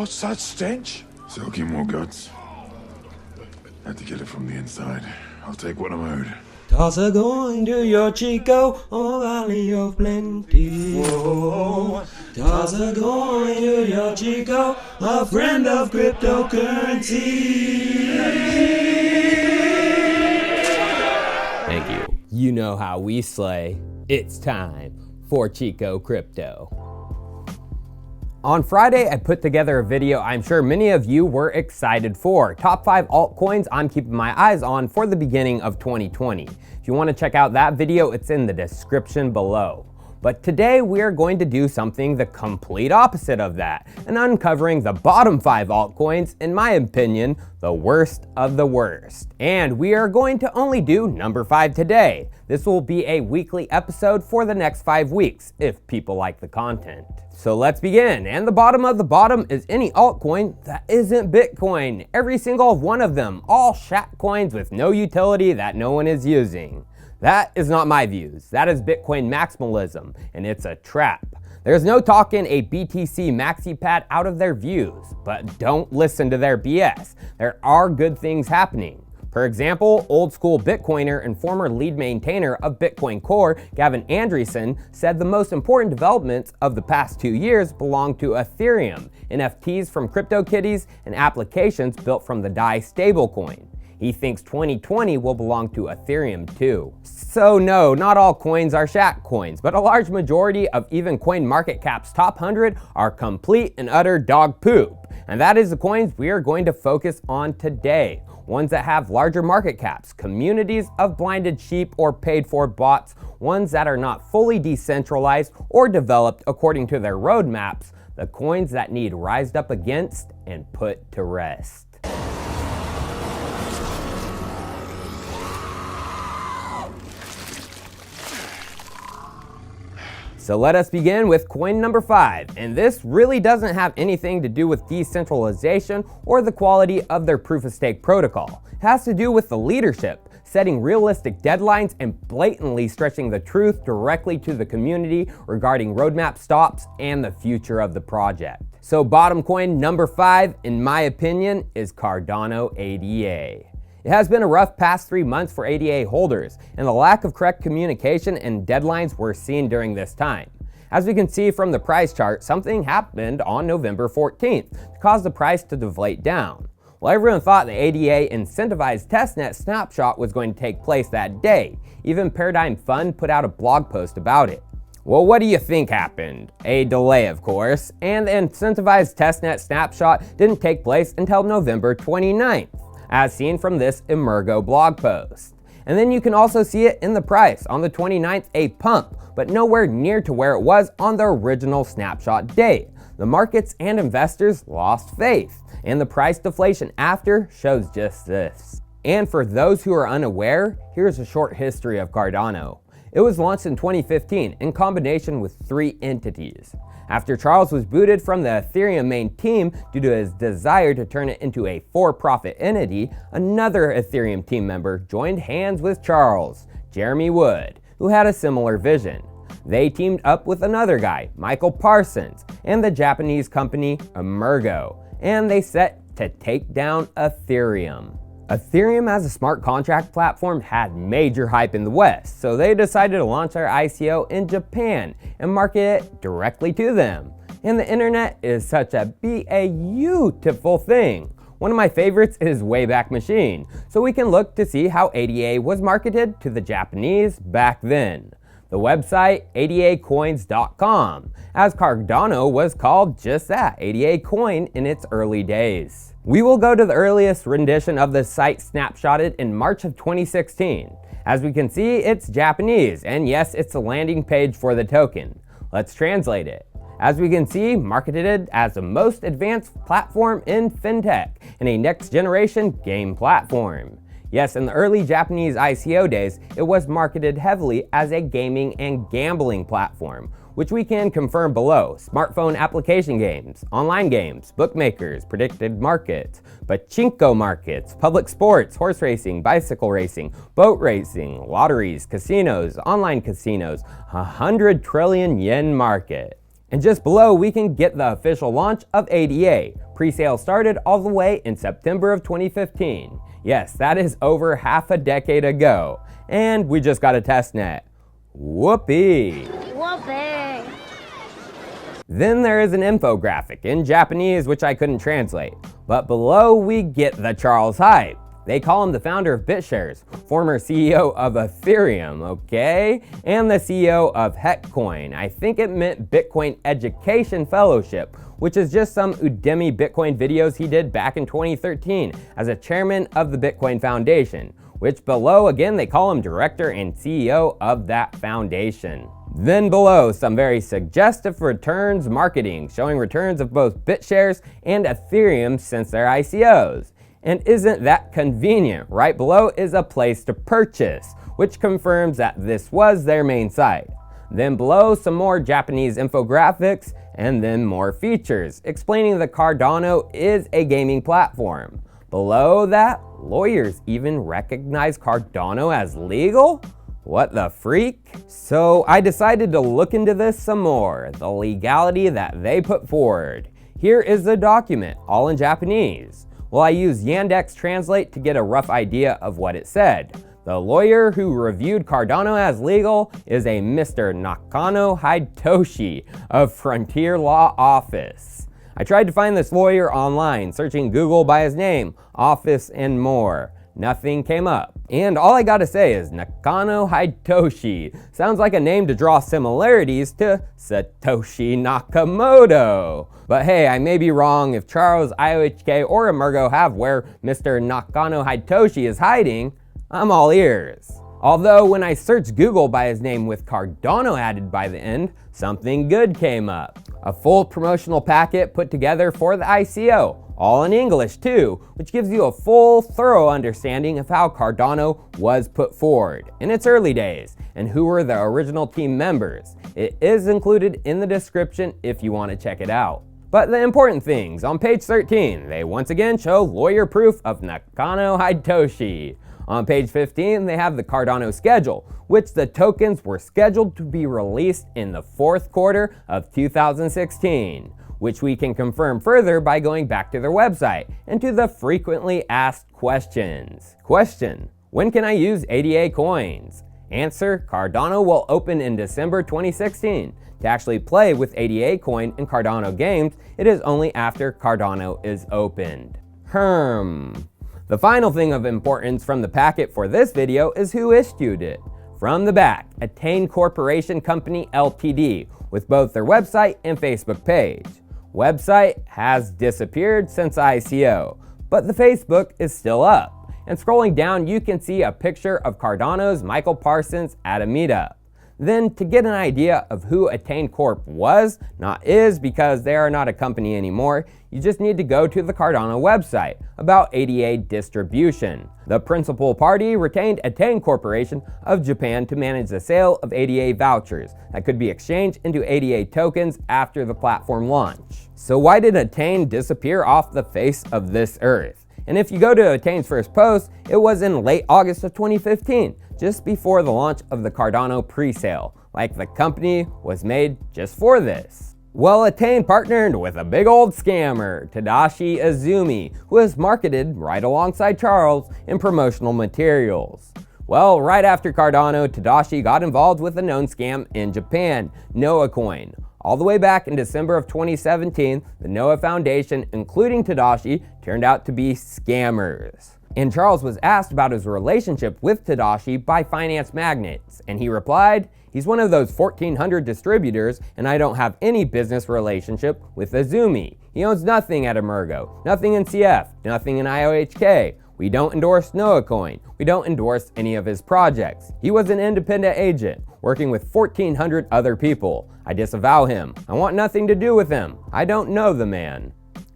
What's that stench? Silky more guts. Had to get it from the inside. I'll take what I'm owed. Toss a coin to your Chico, oh valley of plenty. Whoa. Toss a coin to your Chico, a friend of cryptocurrency. Thank you. You know how we slay. It's time for Chico Crypto. On Friday, I put together a video I'm sure many of you were excited for. Top 5 altcoins I'm keeping my eyes on for the beginning of 2020. If you want to check out that video, it's in the description below. But today we are going to do something the complete opposite of that, and uncovering the bottom 5 altcoins, in my opinion, the worst of the worst. And we are going to only do number 5 today. This will be a weekly episode for the next 5 weeks, if people like the content. So let's begin, and the bottom of the bottom is any altcoin that isn't Bitcoin. Every single one of them, all Shatcoins with no utility that no one is using. That is not my views. That is Bitcoin maximalism, and it's a trap. There's no talking a BTC maxi pad out of their views, but don't listen to their BS. There are good things happening. For example, old school Bitcoiner and former lead maintainer of Bitcoin Core, Gavin Andresen, said the most important developments of the past 2 years belong to Ethereum, NFTs from CryptoKitties, and applications built from the DAI stablecoin. He thinks 2020 will belong to Ethereum too. So no, not all coins are Shatcoins, but a large majority of even CoinMarketCap's top 100 are complete and utter dog poop. And that is the coins we are going to focus on today. Ones that have larger market caps, communities of blinded sheep or paid for bots, ones that are not fully decentralized or developed according to their roadmaps, the coins that need rised up against and put to rest. So let us begin with coin number 5, and this really doesn't have anything to do with decentralization or the quality of their proof-of-stake protocol. It has to do with the leadership, setting realistic deadlines and blatantly stretching the truth directly to the community regarding roadmap stops and the future of the project. So bottom coin number 5, in my opinion, is Cardano ADA. It has been a rough past 3 months for ADA holders, and the lack of correct communication and deadlines were seen during this time. As we can see from the price chart, something happened on November 14th to cause the price to deflate down. Well, everyone thought the ADA Incentivized Testnet Snapshot was going to take place that day. Even Paradigm Fund put out a blog post about it. Well, what do you think happened? A delay, of course, and the Incentivized Testnet Snapshot didn't take place until November 29th. As seen from this Emurgo blog post. And then you can also see it in the price. On the 29th, a pump, but nowhere near to where it was on the original snapshot date. The markets and investors lost faith, and the price deflation after shows just this. And for those who are unaware, here's a short history of Cardano. It was launched in 2015 in combination with 3 entities. After Charles was booted from the Ethereum main team due to his desire to turn it into a for-profit entity, another Ethereum team member joined hands with Charles, Jeremy Wood, who had a similar vision. They teamed up with another guy, Michael Parsons, and the Japanese company Emurgo, and they set to take down Ethereum. Ethereum as a smart contract platform had major hype in the West, so they decided to launch their ICO in Japan and market it directly to them. And the internet is such a beautiful thing. One of my favorites is Wayback Machine, so we can look to see how ADA was marketed to the Japanese back then. The website adacoins.com, as Cardano was called just that, ADA coin in its early days. We will go to the earliest rendition of the site snapshotted in March of 2016. As we can see, it's Japanese, and yes, it's a landing page for the token. Let's translate it. As we can see, marketed as the most advanced platform in fintech and a next generation game platform. Yes, in the early Japanese ICO days, it was marketed heavily as a gaming and gambling platform, which we can confirm below. Smartphone application games, online games, bookmakers, predicted markets, pachinko markets, public sports, horse racing, bicycle racing, boat racing, lotteries, casinos, online casinos, 100 trillion yen market. And just below, we can get the official launch of ADA. Pre-sale started all the way in September of 2015. Yes, that is over half a decade ago. And we just got a testnet. Whoopee! Whoopee! Then there is an infographic in Japanese, which I couldn't translate. But below we get the Charles hype. They call him the founder of BitShares, former CEO of Ethereum, okay? And the CEO of Shatcoin. I think it meant Bitcoin Education Fellowship, which is just some Udemy Bitcoin videos he did back in 2013 as a chairman of the Bitcoin Foundation, which below again they call him director and CEO of that foundation. Then below, some very suggestive returns marketing, showing returns of both BitShares and Ethereum since their ICOs. And isn't that convenient? Right below is a place to purchase, which confirms that this was their main site. Then below, some more Japanese infographics, and then more features, explaining that Cardano is a gaming platform. Below that, lawyers even recognize Cardano as legal? What the freak? So I decided to look into this some more, the legality that they put forward. Here is the document, all in Japanese. Well, I used Yandex Translate to get a rough idea of what it said. The lawyer who reviewed Cardano as legal is a Mr. Nakano Hitoshi of Frontier Law Office. I tried to find this lawyer online, searching Google by his name, office, and more. Nothing came up. And all I gotta say is Nakano Hitoshi sounds like a name to draw similarities to Satoshi Nakamoto. But hey, I may be wrong. If Charles, IOHK, or Emurgo have where Mr. Nakano Hitoshi is hiding, I'm all ears. Although when I searched Google by his name with Cardano added by the end, something good came up. A full promotional packet put together for the ICO, all in English too, which gives you a full, thorough understanding of how Cardano was put forward in its early days and who were the original team members. It is included in the description if you want to check it out. But the important things, on page 13, they once again show lawyer proof of Nakano Hitoshi. On page 15, they have the Cardano schedule, which the tokens were scheduled to be released in the fourth quarter of 2016, which we can confirm further by going back to their website and to the frequently asked questions. Question: when can I use ADA coins? Answer: Cardano will open in December 2016. To actually play with ADA coin in Cardano games, it is only after Cardano is opened. The final thing of importance from the packet for this video is who issued it. From the back, Attain Corporation Company Ltd, with both their website and Facebook page. Website has disappeared since ICO, but the Facebook is still up. And scrolling down, you can see a picture of Cardano's Michael Parsons at a meetup. Then to get an idea of who Attain Corp was, not is, because they are not a company anymore, you just need to go to the Cardano website about ADA distribution. The principal party retained Attain Corporation of Japan to manage the sale of ADA vouchers that could be exchanged into ADA tokens after the platform launch. So why did Attain disappear off the face of this earth? And if you go to Attain's first post, it was in late August of 2015, just before the launch of the Cardano pre-sale, like the company was made just for this. Well, Attain partnered with a big old scammer, Tadashi Izumi, who was marketed right alongside Charles in promotional materials. Well, right after Cardano, Tadashi got involved with a known scam in Japan, Noah Coin. All the way back in December of 2017, the Noah Foundation, including Tadashi, turned out to be scammers. And Charles was asked about his relationship with Tadashi by finance magnates, and he replied, "He's one of those 1,400 distributors, and I don't have any business relationship with Izumi. He owns nothing at Emurgo, nothing in CF, nothing in IOHK. We don't endorse Noah Coin. We don't endorse any of his projects. He was an independent agent, working with 1,400 other people. I disavow him. I want nothing to do with him. I don't know the man."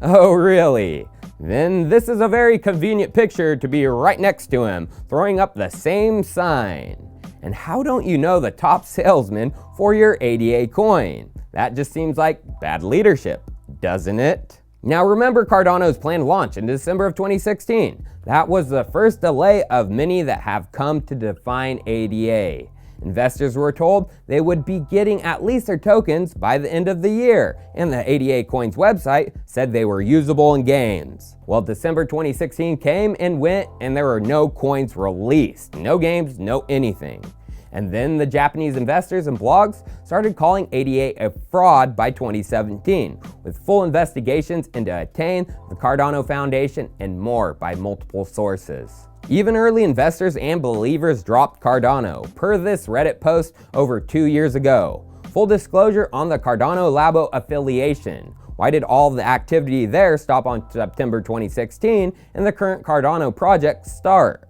Oh, really? Then this is a very convenient picture to be right next to him, throwing up the same sign. And how don't you know the top salesman for your ADA coin? That just seems like bad leadership, doesn't it? Now remember Cardano's planned launch in December of 2016. That was the first delay of many that have come to define ADA. Investors were told they would be getting at least their tokens by the end of the year, and the ADA Coins website said they were usable in games. Well, December 2016 came and went, and there were no coins released. No games, no anything. And then the Japanese investors and blogs started calling ADA a fraud by 2017, with full investigations into Attain, the Cardano Foundation, and more by multiple sources. Even early investors and believers dropped Cardano, per this Reddit post over 2 years ago. Full disclosure on the Cardano Labo affiliation. Why did all the activity there stop on September 2016 and the current Cardano project start?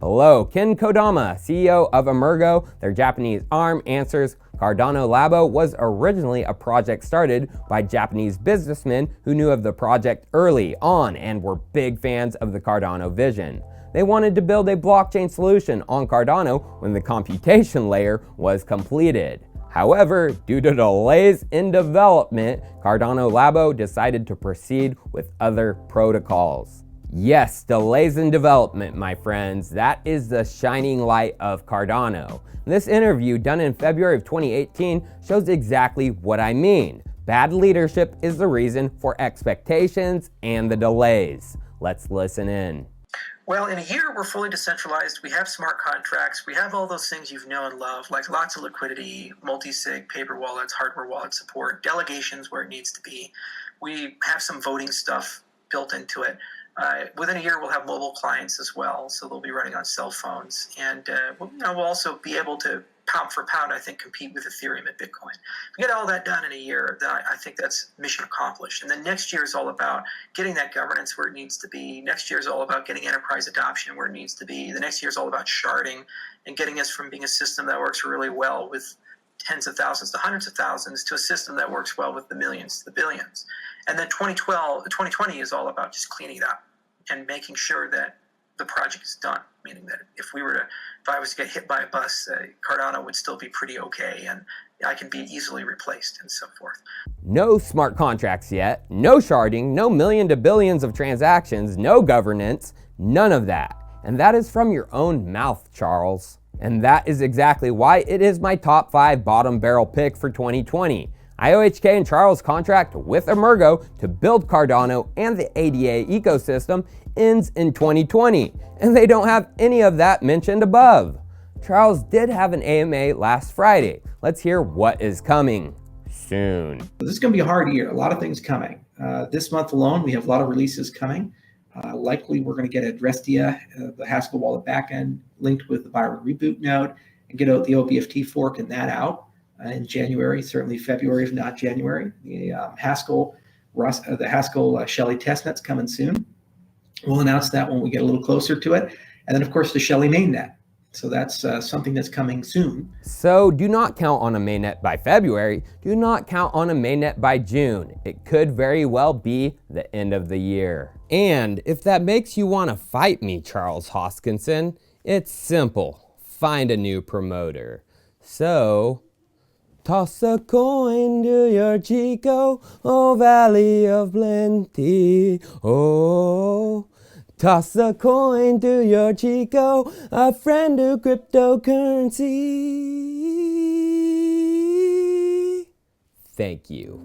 Below, Ken Kodama, CEO of Emurgo, their Japanese arm, answers Cardano Labo was originally a project started by Japanese businessmen who knew of the project early on and were big fans of the Cardano vision. They wanted to build a blockchain solution on Cardano when the computation layer was completed. However, due to delays in development, Cardano Labo decided to proceed with other protocols. Yes, delays in development, my friends. That is the shining light of Cardano. This interview, done in February of 2018, shows exactly what I mean. Bad leadership is the reason for expectations and the delays. Let's listen in. Well, in a year, we're fully decentralized. We have smart contracts. We have all those things you've known and loved, like lots of liquidity, multi-sig, paper wallets, hardware wallet support, delegations where it needs to be. We have some voting stuff built into it. Within a year, we'll have mobile clients as well, so they'll be running on cell phones. And we'll also be able to, pound for pound, I think, compete with Ethereum and Bitcoin. If we get all that done in a year, then I think that's mission accomplished. And then next year is all about getting that governance where it needs to be. Next year is all about getting enterprise adoption where it needs to be. The next year is all about sharding and getting us from being a system that works really well with tens of thousands to hundreds of thousands to a system that works well with the millions to the billions. And then 2020 is all about just cleaning it up and making sure that the project is done. Meaning that if I was to get hit by a bus, Cardano would still be pretty okay, and I can be easily replaced and so forth. No smart contracts yet, no sharding, no million to billions of transactions, no governance, none of that. And that is from your own mouth, Charles. And that is exactly why it is my top 5 bottom barrel pick for 2020. IOHK and Charles' contract with Emurgo to build Cardano and the ADA ecosystem ends in 2020, and they don't have any of that mentioned above. Charles did have an AMA last Friday. Let's hear what is coming soon. This is going to be a hard year. A lot of things coming. This month alone, we have a lot of releases coming. Likely, we're going to get Adrestia, the Haskell wallet backend, linked with the Byron reboot node, and get out the OBFT fork and that out in January, certainly February, if not January. The Haskell Shelly testnet's coming soon. We'll announce that when we get a little closer to it. And then, of course, the Shelly mainnet. So that's something that's coming soon. So do not count on a mainnet by February. Do not count on a mainnet by June. It could very well be the end of the year. And if that makes you want to fight me, Charles Hoskinson, it's simple. Find a new promoter. So toss a coin to your Chico, oh valley of plenty, oh. Toss a coin to your Chico, a friend of cryptocurrency. Thank you.